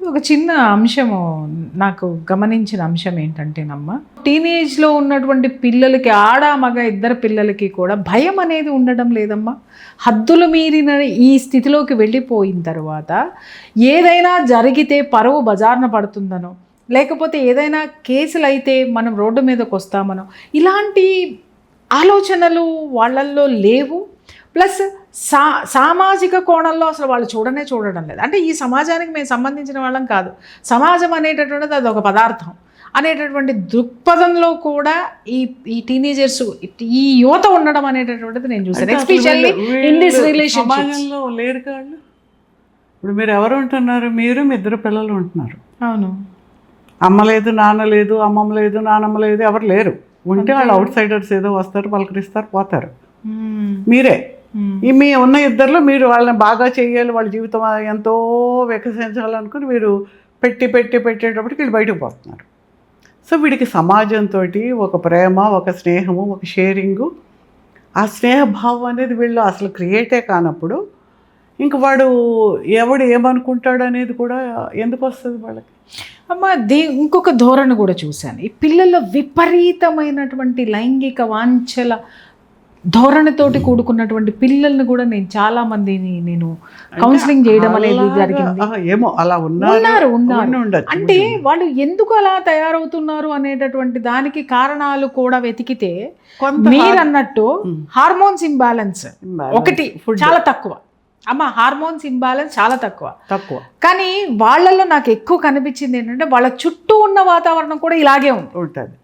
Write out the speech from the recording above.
ఒక చిన్న అంశము నాకు గమనించిన అంశం ఏంటంటేనమ్మా, టీనేజ్లో ఉన్నటువంటి పిల్లలకి, ఆడ మగ ఇద్దరు పిల్లలకి కూడా భయం అనేది ఉండడం లేదమ్మా. హద్దులు మీరిన ఈ స్థితిలోకి వెళ్ళిపోయిన తర్వాత ఏదైనా జరిగితే పరువు బజార్న పడుతుందనో, లేకపోతే ఏదైనా కేసులు అయితే మనం రోడ్డు మీదకి వస్తామనో, ఇలాంటి ఆలోచనలు వాళ్ళల్లో లేవు. ప్లస్ సామాజిక కోణంలో అసలు వాళ్ళు చూడడం లేదు. అంటే ఈ సమాజానికి మేము సంబంధించిన వాళ్ళం కాదు, సమాజం అనేటటువంటిది అది ఒక పదార్థం అనేటటువంటి దృక్పథంలో కూడా ఈ టీనేజర్స్, ఈ యువత ఉండడం అనేటటువంటిది నేను చూసాను. ఎస్పెషల్లీ ఇన్ దిస్ రిలేషన్షిప్ సమాజంలో లేరు కాళ్ళు. ఇప్పుడు మీరు ఎవరు ఉంటున్నారు? మీరు మీ ఇద్దరు పిల్లలు ఉంటున్నారు. అవును, అమ్మ లేదు, నాన్న లేదు, అమ్మమ్మ లేదు, నాన్నమ్మ లేదు, ఎవరు లేరు. ఉంటే వాళ్ళు అవుట్ సైడర్స్ ఏదో వస్తారు, పలకరిస్తారు, పోతారు. మీరే మీ ఉన్న ఇద్దరిలో మీరు వాళ్ళని బాగా చేయాలి, వాళ్ళ జీవితం ఎంతో వికసించాలనుకుని మీరు పెట్టేటప్పటికి వీళ్ళు బయటకు పోతున్నారు. సో వీడికి సమాజంతో ఒక ప్రేమ, ఒక స్నేహము, ఒక షేరింగు, ఆ స్నేహభావం అనేది వీళ్ళు అసలు క్రియేటే కానప్పుడు ఇంక వాడు ఎవడు ఏమనుకుంటాడు అనేది కూడా ఎందుకు వస్తుంది వాళ్ళకి? అమ్మ, ఇంకొక ధోరణి కూడా చూశాను. ఈ పిల్లల్లో విపరీతమైనటువంటి లైంగిక వాంఛల ధోరణితోటి కూడుకున్నటువంటి పిల్లల్ని కూడా నేను చాలా మందిని కౌన్సిలింగ్ చేయడం అనేది జరిగింది. ఏమో అలా ఉన్నారు. అంటే వాళ్ళు ఎందుకు అలా తయారవుతున్నారు అనేటటువంటి దానికి కారణాలు కూడా వెతికితే మీరు అన్నట్టు హార్మోన్స్ ఇంబ్యాలెన్స్ ఒకటి చాలా తక్కువ. అమ్మ, హార్మోన్స్ ఇంబ్యాలెన్స్ చాలా తక్కువ. కానీ వాళ్ళల్లో నాకు ఎక్కువ కనిపించింది ఏంటంటే వాళ్ళ చుట్టూ ఉన్న వాతావరణం కూడా ఇలాగే ఉంటుంది.